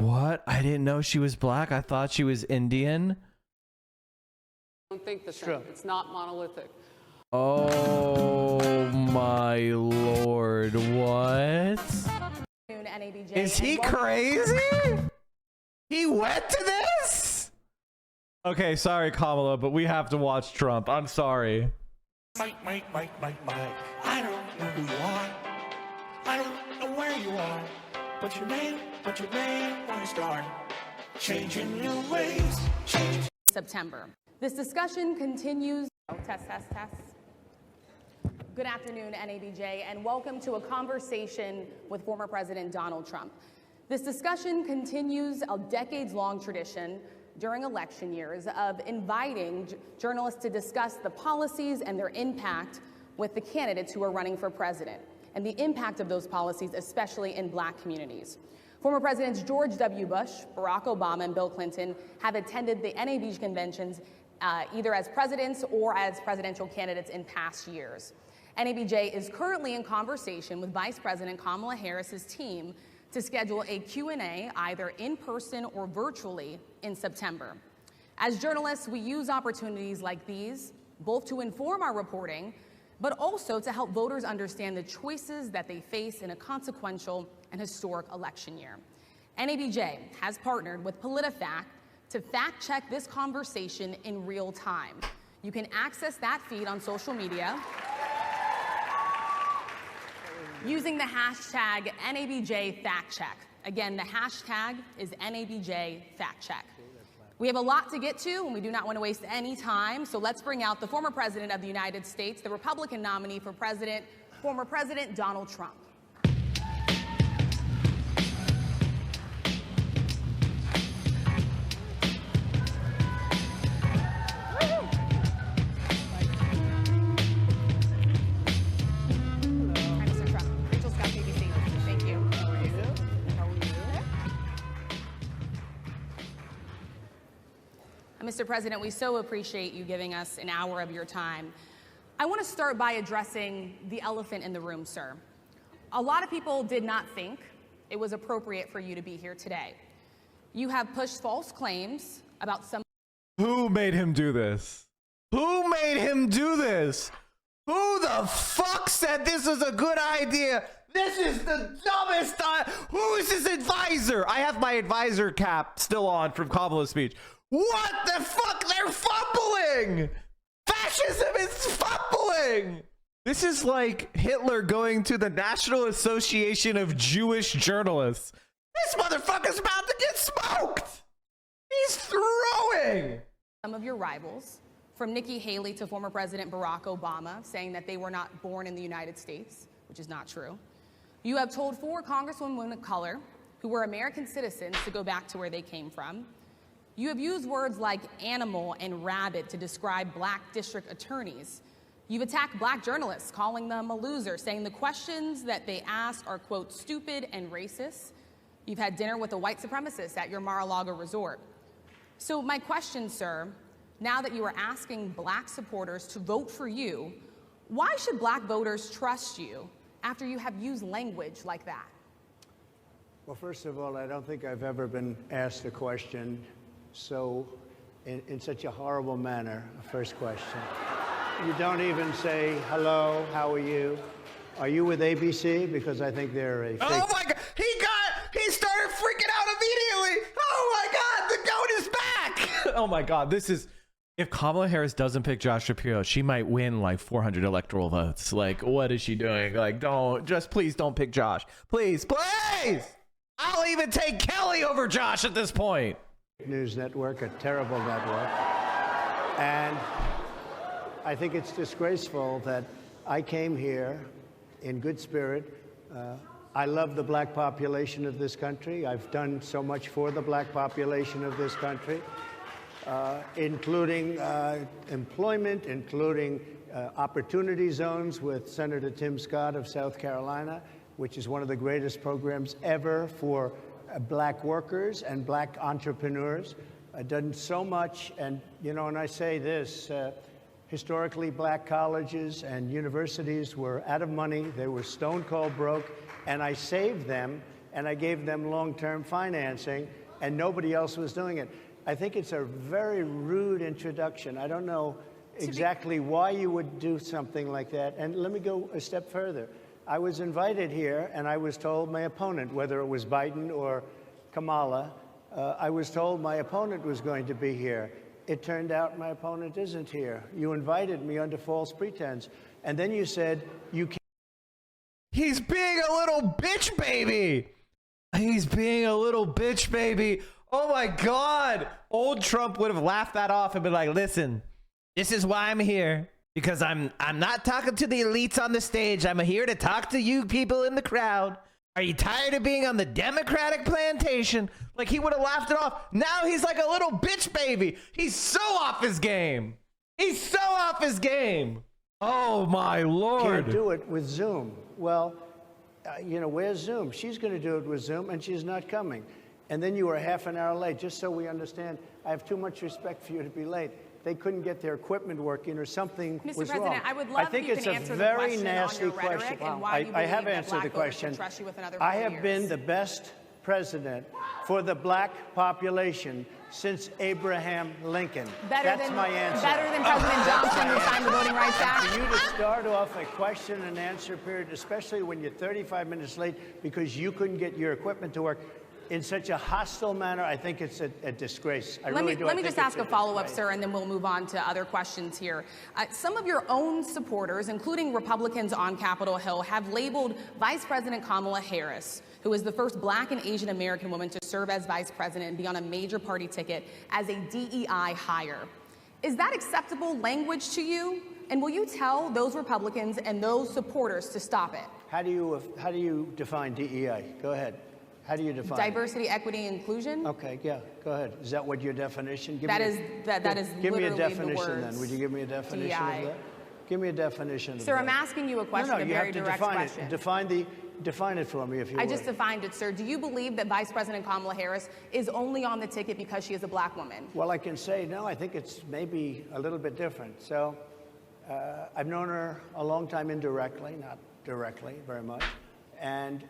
What? I didn't know she was black. I thought she was Indian. I don't think the same. It's not monolithic. Oh my lord, what? Is he crazy? He went to this? Okay, sorry, Kamala, but we have to watch Trump. I'm sorry. Mike. I don't know who you are. I don't know where you are. But your name wanna start changing your ways. September. This discussion continues. Test. Good afternoon, NABJ, and welcome to a conversation with former President Donald Trump. This discussion continues a decades-long tradition during election years of inviting journalists to discuss the policies and their impact with the candidates who are running for president, and the impact of those policies, especially in black communities. Former Presidents George W. Bush, Barack Obama, and Bill Clinton have attended the NABJ conventions either as presidents or as presidential candidates in past years. NABJ is currently in conversation with Vice President Kamala Harris's team to schedule a Q&A either in person or virtually in September. As journalists, we use opportunities like these both to inform our reporting, but also to help voters understand the choices that they face in a consequential and historic election year. NABJ has partnered with PolitiFact to fact-check this conversation in real time. You can access that feed on social media using the hashtag NABJFactCheck. Again, the hashtag is NABJFactCheck. We have a lot to get to, and we do not want to waste any time, so let's bring out the former President of the United States, the Republican nominee for president, former President Donald Trump. Mr. President, we so appreciate you giving us an hour of your time. I want to start by addressing the elephant in the room, sir. A lot of people did not think it was appropriate for you to be here today. You have pushed false claims about some. Who made him do this? Who made him do this? Who the fuck said this is a good idea? This is the dumbest. Who is his advisor? I have my advisor cap still on from Kamala's speech. What the fuck? They're fumbling! Fascism is fumbling! This is like Hitler going to the National Association of Jewish Journalists. This motherfucker's about to get smoked! He's throwing! Some of your rivals, from Nikki Haley to former President Barack Obama, saying that they were not born in the United States, which is not true. You have told 4 congresswomen of color who were American citizens to go back to where they came from. You have used words like animal and rabid to describe black district attorneys. You've attacked black journalists, calling them a loser, saying the questions that they ask are, quote, stupid and racist. You've had dinner with a white supremacist at your Mar-a-Lago resort. So my question, sir, now that you are asking black supporters to vote for you, why should black voters trust you after you have used language like that? Well, first of all, I don't think I've ever been asked a question so in such a horrible manner. First question. You don't even say, hello, how are you? Are you with ABC? Because I think they're a fake. Oh my God, he started freaking out immediately. Oh my God, the goat is back. Oh my God, this is, if Kamala Harris doesn't pick Josh Shapiro, she might win like 400 electoral votes. Like, what is she doing? Like, please don't pick Josh. Please. I'll even take Kelly over Josh at this point. News network, a terrible network. And I think it's disgraceful that I came here in good spirit. I love the black population of this country. I've done so much for the black population of this country, including employment, including opportunity zones with Senator Tim Scott of South Carolina, which is one of the greatest programs ever for black workers and black entrepreneurs. I've done so much, and and I say this, historically black colleges and universities were out of money. They were stone cold broke, and I saved them and I gave them long-term financing, and nobody else was doing it. I think it's a very rude introduction. I don't know exactly why you would do something like that. And let me go a step further. I was invited here, and I was told my opponent, whether it was Biden or Kamala, I was told my opponent was going to be here. It turned out my opponent isn't here. You invited me under false pretense. And then you said you can't. He's being a little bitch baby. He's being a little bitch baby. Oh my God. Old Trump would have laughed that off and been like, listen, this is why I'm here. Because I'm not talking to the elites on the stage. I'm here to talk to you people in the crowd. Are you tired of being on the Democratic plantation? Like, he would have laughed it off. Now he's like a little bitch baby. He's so off his game. He's so off his game. Oh my Lord. Can't do it with Zoom. Well, you know, where's Zoom? She's going to do it with Zoom, and she's not coming. And then you were half an hour late, just so we understand. I have too much respect for you to be late. They couldn't get their equipment working, or something Mr. was President, wrong. I would love if you could answer the question on your rhetoric and why you I believe have that answered black the voters question. should trust you with another I 4 have years. been the best president for the black population since Abraham Lincoln. That's my answer. Better than President Johnson, who signed the Voting Rights Act? For you to start off a question and answer period, especially when you're 35 minutes late because you couldn't get your equipment to work, in such a hostile manner, I think it's a disgrace. Let me just ask a follow-up, sir, and then we'll move on to other questions here. Some of your own supporters, including Republicans on Capitol Hill, have labeled Vice President Kamala Harris, who is the first black and Asian American woman to serve as vice president and be on a major party ticket, as a DEI hire. Is that acceptable language to you? And will you tell those Republicans and those supporters to stop it? How do you define DEI? Go ahead. How do you define diversity, equity, and inclusion? Okay, yeah, go ahead. Is that what your definition? That is give me a literally definition the words then. Would you give me a definition DEI. of that? Give me a definition. Sir, of I'm that. asking you a question, No, a you very have to direct define question. it. Define it for me, if you would. I just defined it, sir. Do you believe that Vice President Kamala Harris is only on the ticket because she is a black woman? Well, I can say no. I think it's maybe a little bit different. So, I've known her a long time indirectly, not directly, very much, and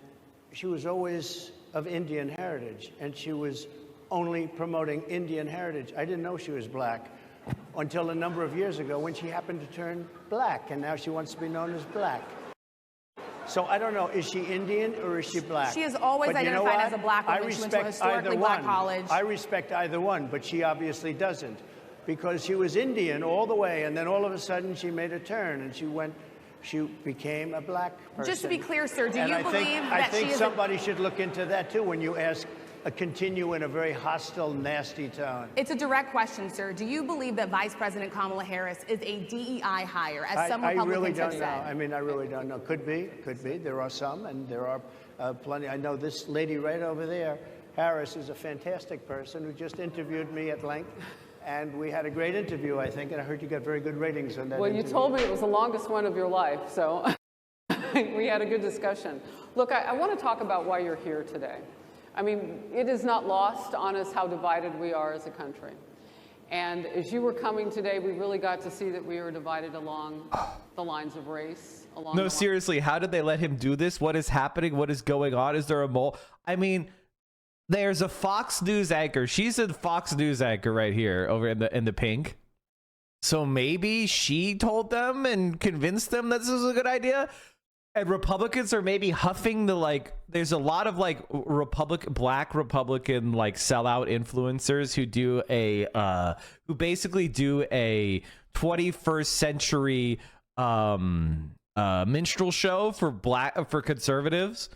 she was always of Indian heritage, and she was only promoting Indian heritage. I didn't know she was black until a number of years ago when she happened to turn black, and now she wants to be known as black. So I don't know, is she Indian or is she black? She has always But you know identified what? as a black woman. I She went to a respect historically either black one. college. I respect either one, but she obviously doesn't, because she was Indian all the way, and then all of a sudden she made a turn, and she became a black person. Just to be clear, sir, do And you I believe think, that I think she is somebody should look into that too when you ask continue in a very hostile, nasty tone. It's a direct question, sir. Do you believe that Vice President Kamala Harris is a DEI hire, as some I Republicans really have don't said? know. I mean, I really don't know. Could be. There are some, and there are plenty. I know this lady right over there, Harris, is a fantastic person who just interviewed me at length. And we had a great interview, I think, and I heard you got very good ratings on that Well, interview. you told me it was the longest one of your life, so we had a good discussion. Look, I want to talk about why you're here today. I mean, it is not lost on us how divided we are as a country. And as you were coming today, we really got to see that we were divided along the lines of race. No, seriously, how did they let him do this? What is happening? What is going on? Is there a mole? I mean, there's a Fox News anchor. She's a Fox News anchor right here over in the pink. So maybe she told them and convinced them that this was a good idea. And Republicans are maybe huffing the, like, there's a lot of like black Republican like sellout influencers who do who basically do a 21st century minstrel show for conservatives.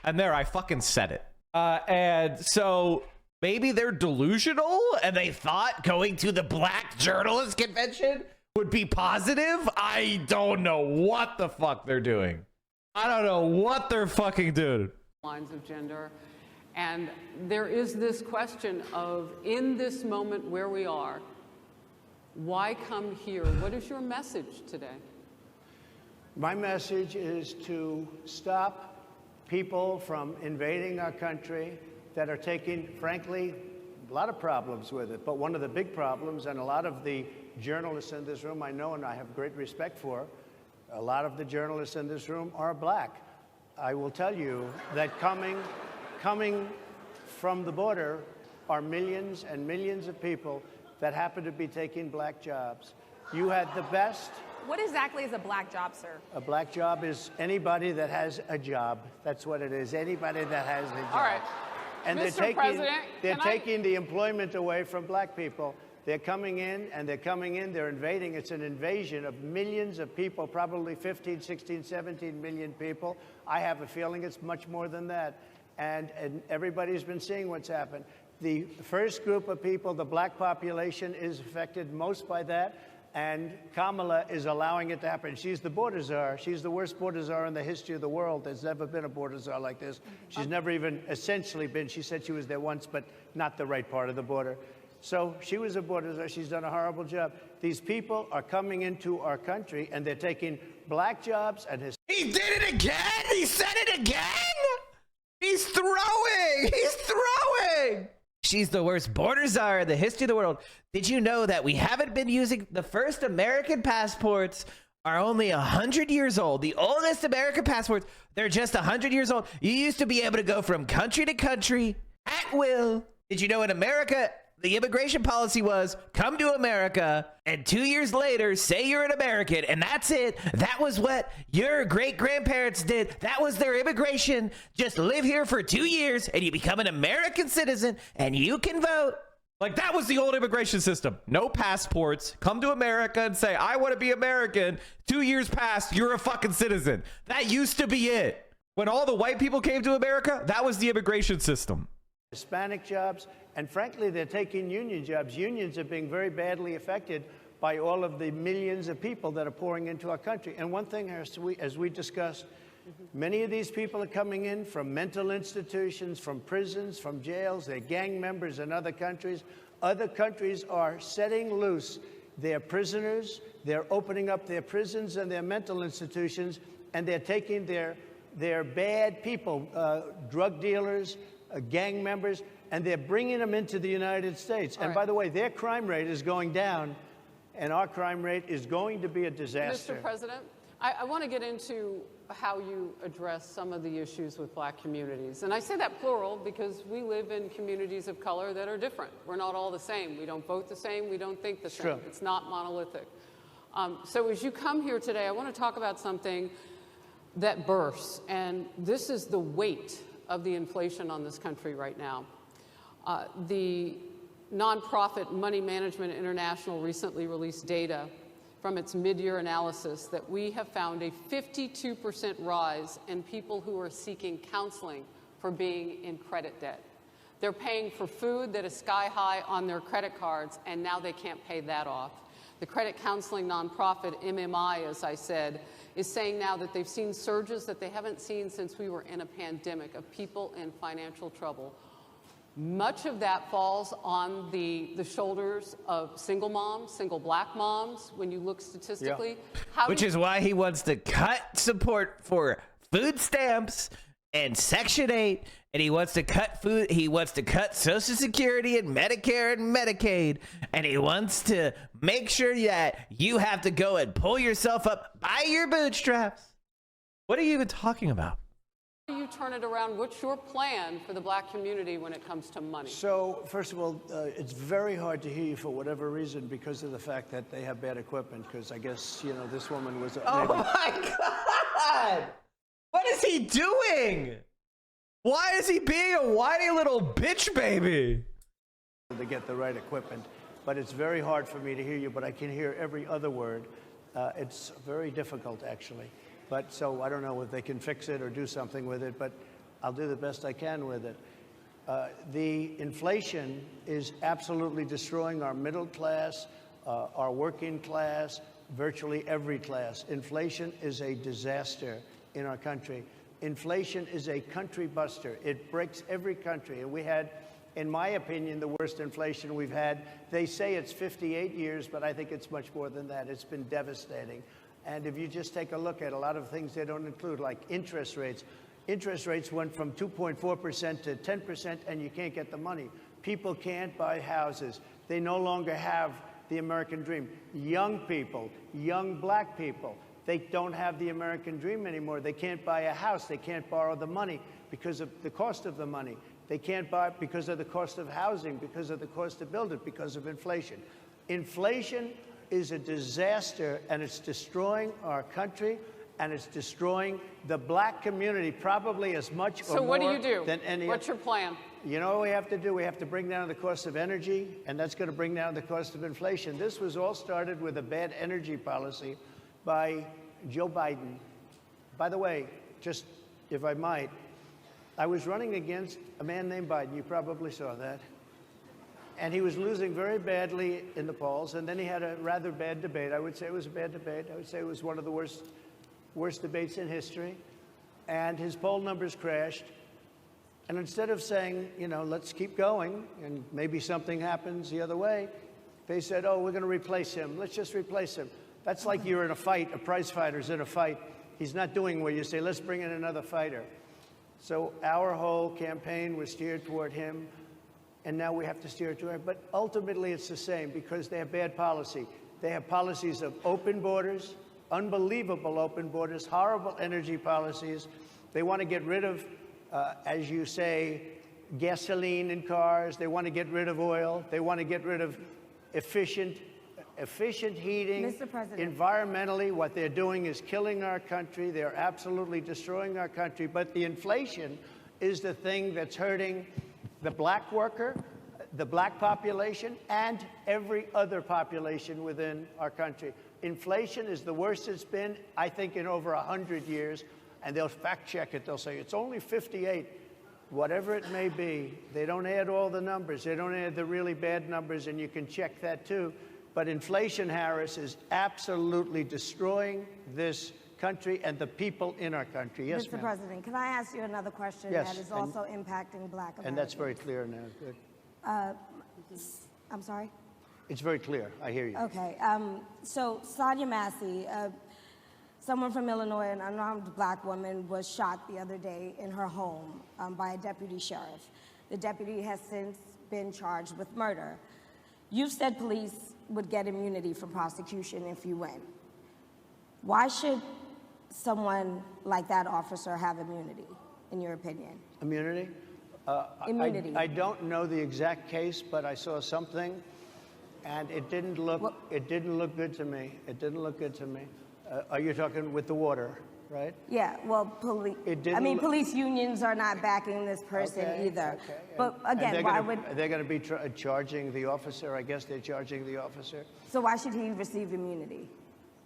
And there, I fucking said it. And so maybe they're delusional and they thought going to the Black Journalist Convention would be positive. I don't know what the fuck they're doing. I don't know what they're fucking doing. Lines of gender. And there is this question of, in this moment where we are, why come here? What is your message today? My message is to stop people from invading our country that are taking, frankly, a lot of problems with it. But one of the big problems, and a lot of the journalists in this room I know and I have great respect for, a lot of the journalists in this room are black. I will tell you that coming coming from the border are millions and millions of people that happen to be taking black jobs. You had the best. What exactly is a black job, sir? A black job is anybody that has a job. That's what it is. Anybody that has a job. All right. And Mr. President, they're taking the employment away from black people. They're coming in, they're invading. It's an invasion of millions of people, probably 15, 16, 17 million people. I have a feeling it's much more than that. And everybody's been seeing what's happened. The first group of people, the black population, is affected most by that. And Kamala is allowing it to happen. She's the border czar. She's the worst border czar in the history of the world. There's never been a border czar like this. She's never even essentially been. She said she was there once, but not the right part of the border. So she was a border czar. She's done a horrible job. These people are coming into our country, and they're taking black jobs and his. He did it again! He said it again! He's throwing! He's throwing! She's the worst border czar in the history of the world. Did you know that we haven't been using the first American passports are only 100 years old? The oldest American passports, they're just 100 years old. You used to be able to go from country to country at will. Did you know in America, the immigration policy was come to America and 2 years later say you're an American and that's it. That was what your great-grandparents did. That was their immigration. Just live here for 2 years and you become an American citizen and you can vote. Like that was the old immigration system. No passports. Come to America and say, I want to be American. 2 years past, you're a fucking citizen. That used to be it. When all the white people came to America, that was the immigration system. Hispanic jobs, and frankly, they're taking union jobs. Unions are being very badly affected by all of the millions of people that are pouring into our country. And one thing, as we discussed, many of these people are coming in from mental institutions, from prisons, from jails. They're gang members in other countries. Other countries are setting loose their prisoners. They're opening up their prisons and their mental institutions, and they're taking their bad people, drug dealers, gang members, and they're bringing them into the United States. And by the way, their crime rate is going down, and our crime rate is going to be a disaster. Mr. President, I want to get into how you address some of the issues with black communities. And I say that plural because we live in communities of color that are different. We're not all the same. We don't vote the same. We don't think the same. True. It's not monolithic. So as you come here today, I want to talk about something that bursts, and this is the weight of the inflation on this country right now. The nonprofit Money Management International recently released data from its mid-year analysis that we have found a 52% rise in people who are seeking counseling for being in credit debt. They're paying for food that is sky high on their credit cards, and now they can't pay that off. The credit counseling nonprofit MMI, as I said, is saying now that they've seen surges that they haven't seen since we were in a pandemic of people in financial trouble. Much of that falls on the shoulders of single moms, single black moms, when you look statistically. Yeah. Which is why he wants to cut support for food stamps and Section 8, and he wants to cut Social Security and Medicare and Medicaid, and he wants to make sure that you have to go and pull yourself up by your bootstraps. What are you even talking about? How do you turn it around? What's your plan for the black community when it comes to money? So, first of all, it's very hard to hear you for whatever reason because of the fact that they have bad equipment, because I guess, you know, this woman was... Oh my God! What is he doing? Why is he being a whiny little bitch baby? To get the right equipment, but it's very hard for me to hear you, but I can hear every other word. It's very difficult, actually. But so I don't know if they can fix it or do something with it, but I'll do the best I can with it. The inflation is absolutely destroying our middle class, our working class, virtually every class. Inflation is a disaster in our country. Inflation is a country buster. It breaks every country. And we had, in my opinion, the worst inflation we've had. They say it's 58 years, but I think it's much more than that. It's been devastating. And if you just take a look at a lot of things they don't include, like interest rates. Interest rates went from 2.4% to 10%, and you can't get the money. People can't buy houses. They no longer have the American dream. Young people, young black people, They don't have the American dream anymore. They can't buy a house. They can't borrow the money because of the cost of the money. They can't buy because of the cost of housing, because of the cost to build it, because of inflation. Inflation is a disaster, and it's destroying our country, and it's destroying the black community probably as much or more than any. So what do you do? What's your plan? You know what we have to do? We have to bring down the cost of energy, and that's going to bring down the cost of inflation. This was all started with a bad energy policy by Joe Biden. By the way, just if I might, I was running against a man named Biden. You probably saw that. And he was losing very badly in the polls, and then he had a rather bad debate. I would say it was a bad debate. I would say it was one of the worst debates in history. And his poll numbers crashed. And instead of saying, you know, let's keep going and maybe something happens the other way, they said, oh, we're going to replace him. Let's just replace him. That's like you're in a fight, a prize fighter's in a fight. He's not doing what you say, let's bring in another fighter. So our whole campaign was steered toward him, and now we have to steer toward him. But ultimately, it's the same because they have bad policy. They have policies of open borders, unbelievable open borders, horrible energy policies. They want to get rid of, as you say, gasoline in cars. They want to get rid of oil. They want to get rid of efficient heating. Mr. President. Environmentally, what they're doing is killing our country. They're absolutely destroying our country. But the inflation is the thing that's hurting the black worker, the black population, and every other population within our country. Inflation is the worst it's been, I think, in over 100 years. And they'll fact check it. They'll say it's only 58. Whatever it may be, they don't add all the numbers. They don't add the really bad numbers, and you can check that too. But inflation, Harris, is absolutely destroying this country and the people in our country. Yes, Mr. ma'am. President, can I ask you another question Yes, that is also impacting black Americans? And that's very clear now. Good. I'm sorry? It's very clear. I hear you. Okay. So Sonia Massey, someone from Illinois, an unarmed black woman, was shot the other day in her home by a deputy sheriff. The deputy has since been charged with murder. You've said police would get immunity from prosecution if you win. Why should someone like that officer have immunity, in your opinion? Immunity? Immunity. I don't know the exact case, but I saw something, and it didn't look good to me. It didn't look good to me. Are you talking with the water, right? Yeah, well, police unions are not backing this person either. Okay. But again, why would... They're going to be charging the officer. I guess they're charging the officer. So why should he receive immunity?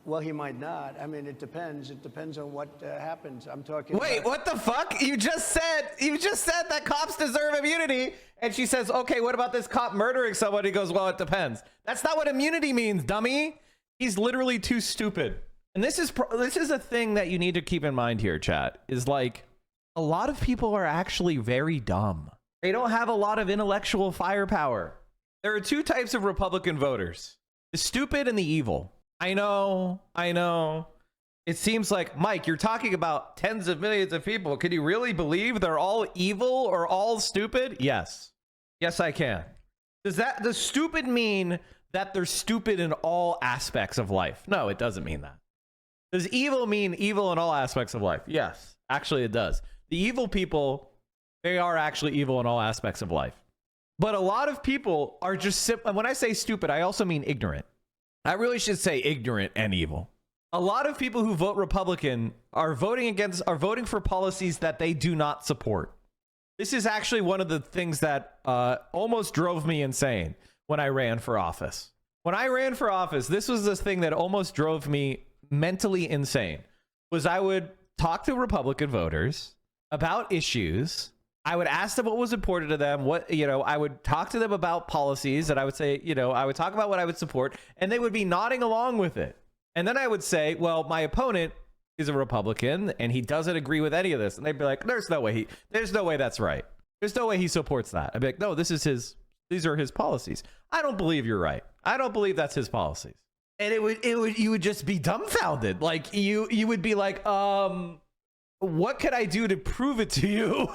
Well, he might not. I mean, it depends. It depends on what happens. I'm talking Wait, about... what the fuck? You just said that cops deserve immunity, and she says, okay, what about this cop murdering someone? He goes, well, it depends. That's not what immunity means, dummy. He's literally too stupid. And this is a thing that you need to keep in mind here, chat, is like a lot of people are actually very dumb. They don't have a lot of intellectual firepower. There are two types of Republican voters, the stupid and the evil. I know. It seems like, Mike, you're talking about tens of millions of people. Can you really believe they're all evil or all stupid? Yes. Yes, I can. Does stupid mean that they're stupid in all aspects of life? No, it doesn't mean that. Does evil mean evil in all aspects of life? Yes, actually it does. The evil people, they are actually evil in all aspects of life. But a lot of people are just, when I say stupid, I also mean ignorant. I really should say ignorant and evil. A lot of people who vote Republican are voting for policies that they do not support. This is actually one of the things that almost drove me insane when I ran for office. When I ran for office, this was the thing that almost drove me mentally insane. Was I would talk to Republican voters about issues. I would ask them what was important to them. I would talk to them about policies, and I would say, I would talk about what I would support, and they would be nodding along with it. And then I would say, well, my opponent is a Republican, and he doesn't agree with any of this. And they'd be like, there's no way that's right. There's no way he supports that. I'd be like, no, these are his policies. I don't believe you're right. I don't believe that's his policies. And you would just be dumbfounded. Like you would be like, what could I do to prove it to you?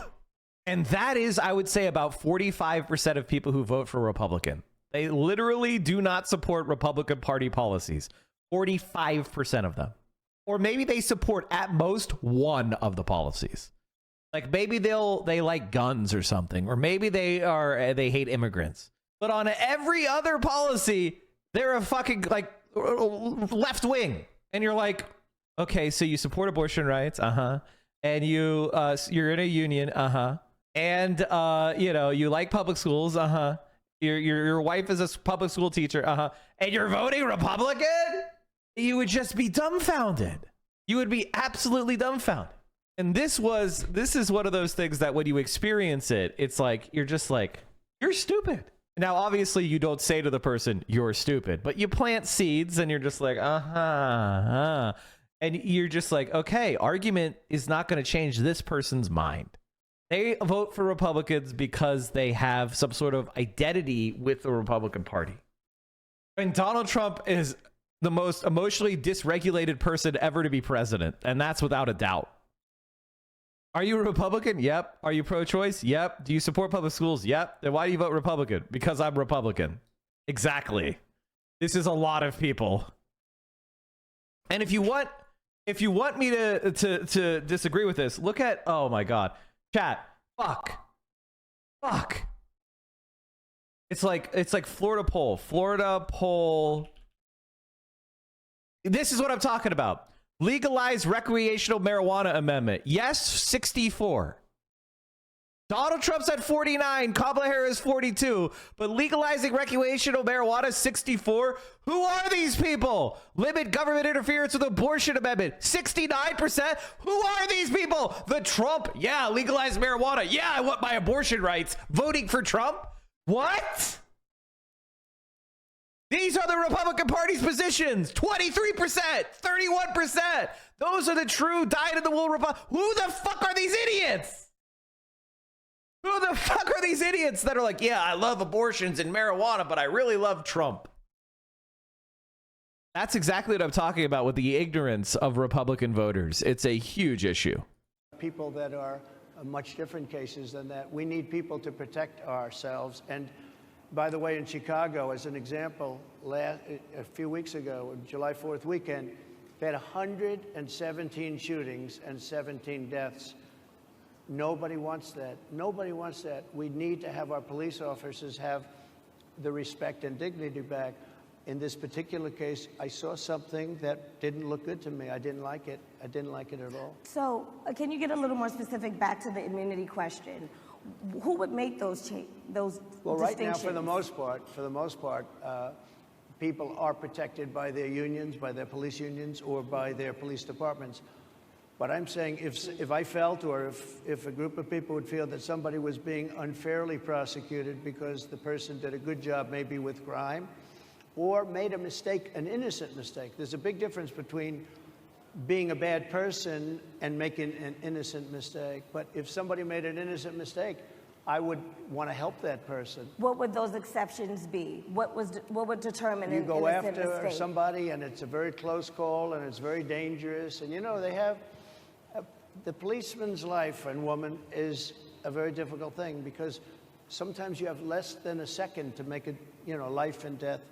And that is, I would say, about 45% of people who vote for Republican. They literally do not support Republican Party policies. 45% of them. Or maybe they support at most one of the policies. Like maybe they like guns or something, or maybe they hate immigrants. But on every other policy, they're a fucking like left wing. And you're like, okay, so you support abortion rights, and you're in a union, and you like public schools, your wife is a public school teacher, and you're voting Republican. You would just be dumbfounded. You would be absolutely dumbfounded. And this is one of those things that when you experience it, it's like you're just like, you're stupid. Now, obviously, you don't say to the person, you're stupid, but you plant seeds and you're just like, and you're just like, okay, argument is not going to change this person's mind. They vote for Republicans because they have some sort of identity with the Republican Party. And Donald Trump is the most emotionally dysregulated person ever to be president, and that's without a doubt. Are you a Republican? Yep. Are you pro-choice? Yep. Do you support public schools? Yep. Then why do you vote Republican? Because I'm Republican. Exactly. This is a lot of people. And if you want me to disagree with this, look at, oh my God, chat. Fuck. It's like Florida poll. This is what I'm talking about. Legalize recreational marijuana amendment. Yes, 64. Donald Trump's at 49. Kamala Harris 42. But legalizing recreational marijuana 64. Who are these people? Limit government interference with abortion amendment 69%. Who are these people? The Trump. Yeah, legalize marijuana. Yeah, I want my abortion rights. Voting for Trump? What? These are the Republican Party's positions. 23%, 31%. Those are the true dyed-in-the-wool Republicans. Who the fuck are these idiots? Who the fuck are these idiots that are like, yeah, I love abortions and marijuana, but I really love Trump? That's exactly what I'm talking about with the ignorance of Republican voters. It's a huge issue. People that are much different cases than that. We need people to protect ourselves. And by the way, in Chicago, as an example, a few weeks ago, July 4th weekend, they had 117 shootings and 17 deaths. Nobody wants that. Nobody wants that. We need to have our police officers have the respect and dignity back. In this particular case, I saw something that didn't look good to me. I didn't like it. I didn't like it at all. So can you get a little more specific back to the immunity question? Who would make those well, right now, for the most part, people are protected by their unions, by their police unions, or by their police departments. But I'm saying if I felt, or if a group of people would feel that somebody was being unfairly prosecuted because the person did a good job maybe with crime, or made a mistake, an innocent mistake. There's a big difference between being a bad person and making an innocent mistake. But if somebody made an innocent mistake, I would want to help that person. What would those exceptions be? What would determine an innocent mistake? You go after somebody and it's a very close call and it's very dangerous. And you know, they have, the policeman's life and woman is a very difficult thing because sometimes you have less than a second to make a life and death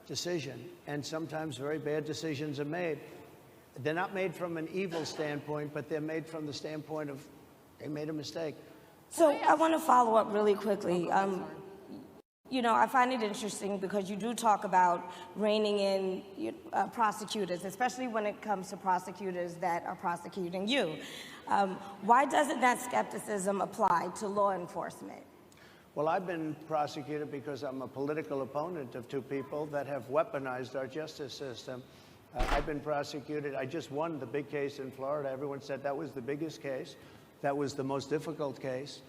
decision. And sometimes very bad decisions are made. They're not made from an evil standpoint, but they're made from the standpoint of they made a mistake. So I want to follow up really quickly. I find it interesting because you do talk about reining in prosecutors, especially when it comes to prosecutors that are prosecuting you. Why doesn't that skepticism apply to law enforcement? Well, I've been prosecuted because I'm a political opponent of two people that have weaponized our justice system. I've been prosecuted. I just won the big case in Florida. Everyone said that was the biggest case. That was the most difficult case.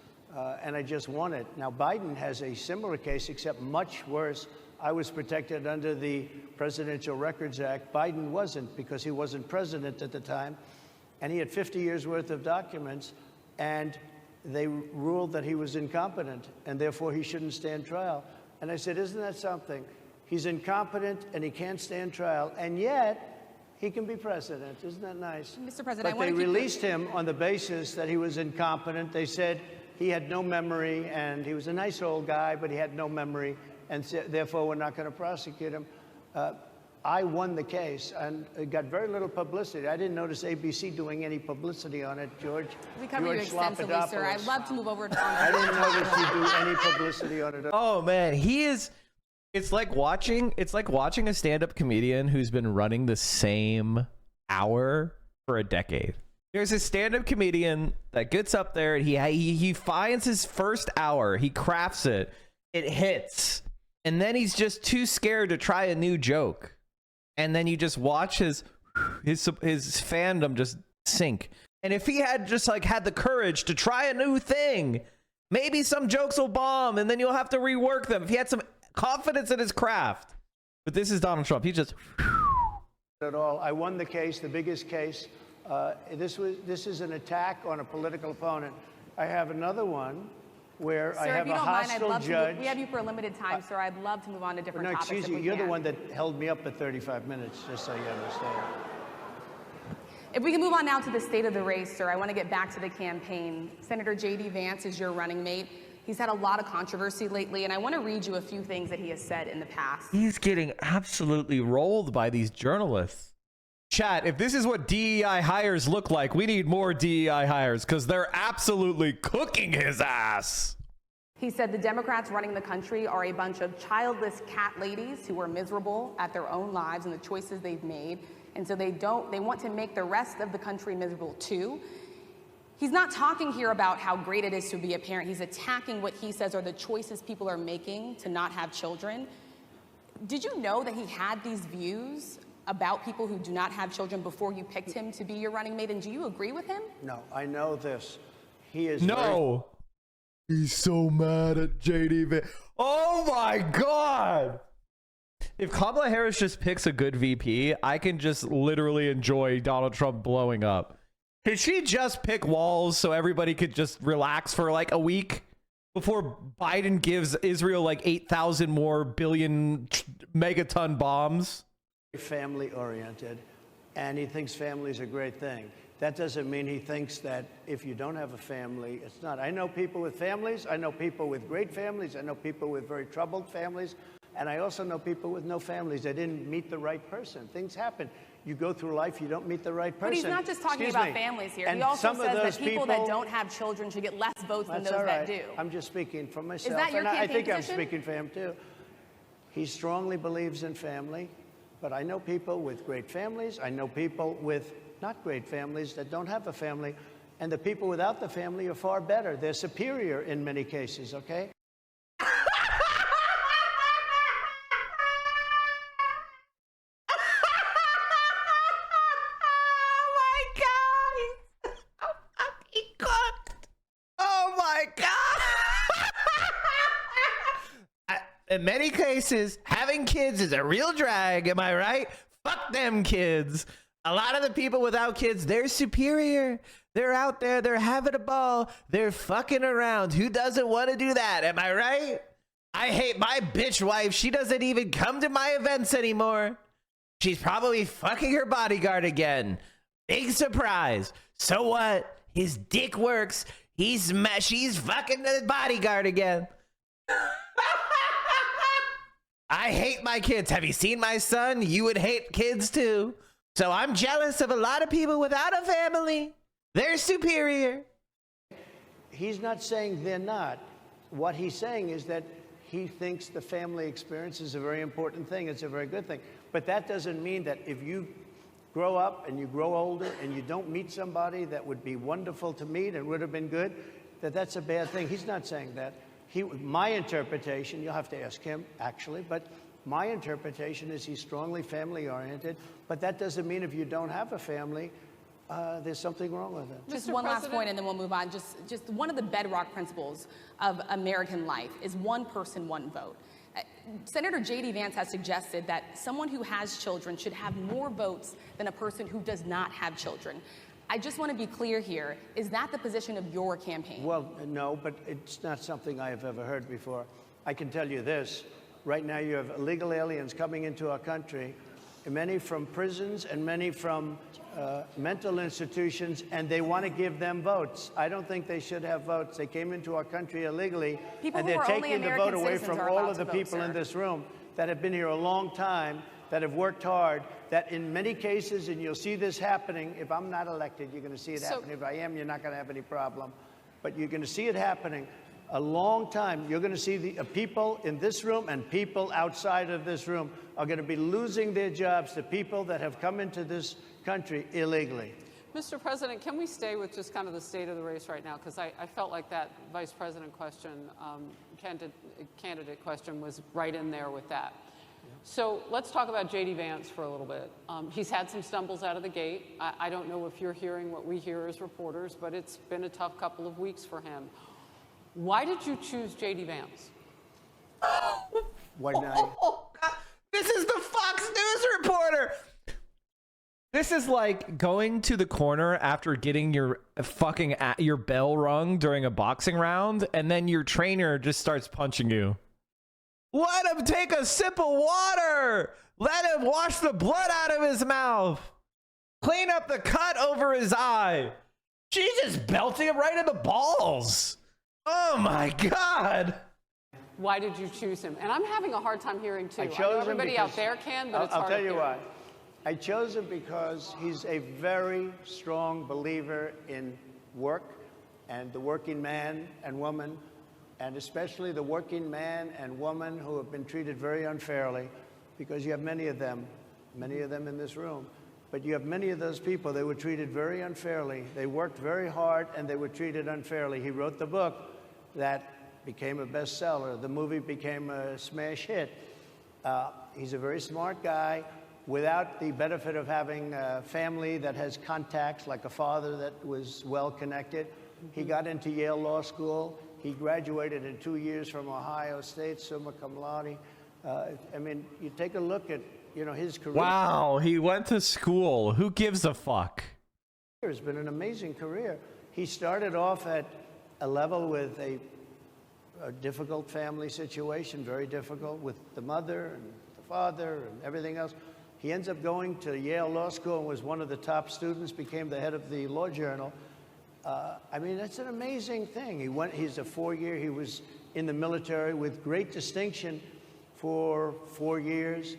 And I just won it. Now, Biden has a similar case, except much worse. I was protected under the Presidential Records Act. Biden wasn't because he wasn't president at the time. And he had 50 years worth of documents. And they ruled that he was incompetent. And therefore, he shouldn't stand trial. And I said, isn't that something? He's incompetent and he can't stand trial, and yet he can be president. Isn't that nice? Mr. President, but they released him on the basis that he was incompetent. They said he had no memory and he was a nice old guy, but he had no memory, and therefore we're not going to prosecute him. I won the case, and it got very little publicity. I didn't notice ABC doing any publicity on it, George. We cover you extensively, sir. I'd love to move over to I didn't notice you do any publicity on it. Oh man, he is. It's like watching a stand-up comedian who's been running the same hour for a decade. There's a stand-up comedian that gets up there and he finds his first hour, he crafts it, it hits, and then he's just too scared to try a new joke. And then you just watch his fandom just sink. And if he had just like had the courage to try a new thing, maybe some jokes will bomb and then you'll have to rework them. If he had some confidence in his craft. But this is Donald Trump. He just at all. I won the case, the biggest case. This is an attack on a political opponent. I have another one where I have a hostile judge. We have you for a limited time, sir. I'd love to move on to different topics. Excuse you. You're the one that held me up at 35 minutes, just so you understand. If we can move on now to the state of the race, sir, I want to get back to the campaign. Senator J.D. Vance is your running mate. He's had a lot of controversy lately, and I want to read you a few things that he has said in the past. He's getting absolutely rolled by these journalists. Chat, if this is what DEI hires look like, we need more DEI hires because they're absolutely cooking his ass. He said the Democrats running the country are a bunch of childless cat ladies who are miserable at their own lives and the choices they've made. And so they want to make the rest of the country miserable too. He's not talking here about how great it is to be a parent. He's attacking what he says are the choices people are making to not have children. Did you know that he had these views about people who do not have children before you picked him to be your running mate? And do you agree with him? No, I know this. He is no. He's so mad at JD Vance. Oh my God. If Kamala Harris just picks a good VP, I can just literally enjoy Donald Trump blowing up. Did she just pick walls so everybody could just relax for like a week before Biden gives Israel like 8,000 more billion megaton bombs? Family oriented, and he thinks family is a great thing. That doesn't mean he thinks that if you don't have a family, it's not. I know people with families. I know people with great families. I know people with very troubled families. And I also know people with no families. They didn't meet the right person. Things happen. You go through life, you don't meet the right person. But he's not just talking about families here. He also says that people that don't have children should get less votes than those that do. I'm just speaking for myself. Is that your campaign I think position? I'm speaking for him too. He strongly believes in family. But I know people with great families. I know people with not great families that don't have a family. And the people without the family are far better. They're superior in many cases, okay? In many cases, having kids is a real drag, am I right? Fuck them kids. A lot of the people without kids, they're superior. They're out there, they're having a ball, they're fucking around. Who doesn't want to do that, am I right? I hate my bitch wife. She doesn't even come to my events anymore. She's probably fucking her bodyguard again. Big surprise. So what? His dick works. She's fucking the bodyguard again. I hate my kids. Have you seen my son? You would hate kids too. So I'm jealous of a lot of people without a family. They're superior. He's not saying they're not. What he's saying is that he thinks the family experience is a very important thing. It's a very good thing. But that doesn't mean that if you grow up and you grow older and you don't meet somebody that would be wonderful to meet and would have been good, that that's a bad thing. He's not saying that. My interpretation, you'll have to ask him, actually, but my interpretation is he's strongly family-oriented, but that doesn't mean if you don't have a family, there's something wrong with it. Just one last point, and then we'll move on. Just one of the bedrock principles of American life is one person, one vote. Senator J.D. Vance has suggested that someone who has children should have more votes than a person who does not have children. I just want to be clear here. Is that the position of your campaign? Well, no, but it's not something I have ever heard before. I can tell you this. Right now you have illegal aliens coming into our country, many from prisons and many from mental institutions, and they want to give them votes. I don't think they should have votes. They came into our country illegally, and they're taking the vote away from all of the people in this room that have been here a long time, that have worked hard, that in many cases, and you'll see this happening, if I'm not elected, you're going to see it happening. If I am, you're not going to have any problem. But you're going to see it happening a long time. You're going to see the people in this room and people outside of this room are going to be losing their jobs to people that have come into this country illegally. Mr. President, can we stay with just kind of the state of the race right now? Because I felt like that vice president question, candidate question was right in there with that. So let's talk about J.D. Vance for a little bit. He's had some stumbles out of the gate. I don't know if you're hearing what we hear as reporters, but it's been a tough couple of weeks for him. Why did you choose J.D. Vance? Why not? Oh, God. This is the Fox News reporter. This is like going to the corner after getting your your bell rung during a boxing round, and then your trainer just starts punching you. Let him take a sip of water. Let him wash the blood out of his mouth. Clean up the cut over his eye. She's just belting him right in the balls. Oh my God. Why did you choose him? And I'm having a hard time hearing too. I chose know him everybody because, out there can, but it's I'll hard tell to you hear. why. I chose him because he's a very strong believer in work and the working man and woman, and especially the working man and woman who have been treated very unfairly, because you have many of them in this room. But you have many of those people, they were treated very unfairly. They worked very hard and they were treated unfairly. He wrote the book that became a bestseller. The movie became a smash hit. He's a very smart guy without the benefit of having a family that has contacts, like a father that was well connected. He got into Yale Law School. He graduated in 2 years from Ohio State, summa cum laude. I mean, you take a look at, his career. Wow, he went to school. Who gives a fuck? It's been an amazing career. He started off at a level with a difficult family situation, very difficult with the mother and the father and everything else. He ends up going to Yale Law School and was one of the top students, became the head of the Law Journal. I mean, that's an amazing thing. He's a 4-year, he was in the military with great distinction for 4 years,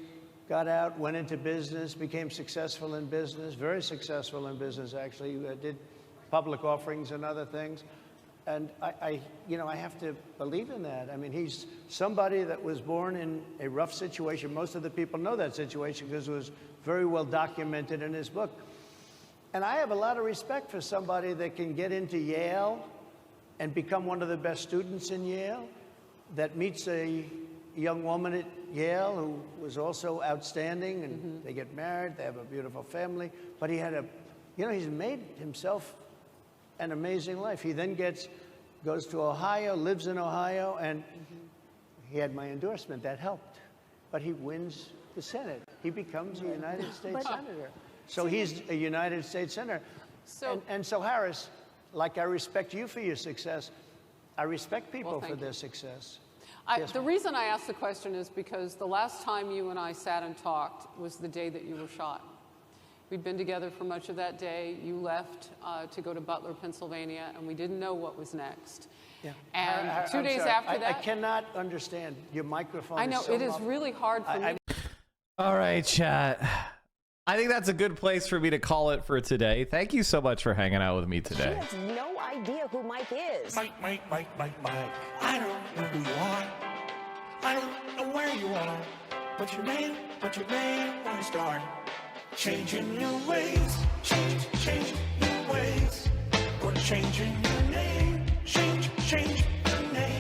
got out, went into business, became successful in business, very successful in business, actually. Did public offerings and other things. And I have to believe in that. I mean, he's somebody that was born in a rough situation. Most of the people know that situation because it was very well documented in his book. And I have a lot of respect for somebody that can get into Yale and become one of the best students in Yale, that meets a young woman at Yale who was also outstanding, and they get married, they have a beautiful family. But he had he's made himself an amazing life. He then goes to Ohio, lives in Ohio, and he had my endorsement. That helped. But he wins the Senate. He becomes a United States Senator. So he's a United States Senator. And so, Harris, like I respect you for your success, I respect people for their success. The reason I asked the question is because the last time you and I sat and talked was the day that you were shot. We'd been together for much of that day. You left to go to Butler, Pennsylvania, and we didn't know what was next. Yeah. And 2 days sorry. after that... I cannot understand. Your microphone I know, is so it is muffled. really hard for me. All right, chat. I think that's a good place for me to call it for today. Thank you so much for hanging out with me today. She has no idea who Mike is. Mike. I don't know who you are. I don't know where you are. But you may want to start changing your ways. Change your ways. Or changing your name.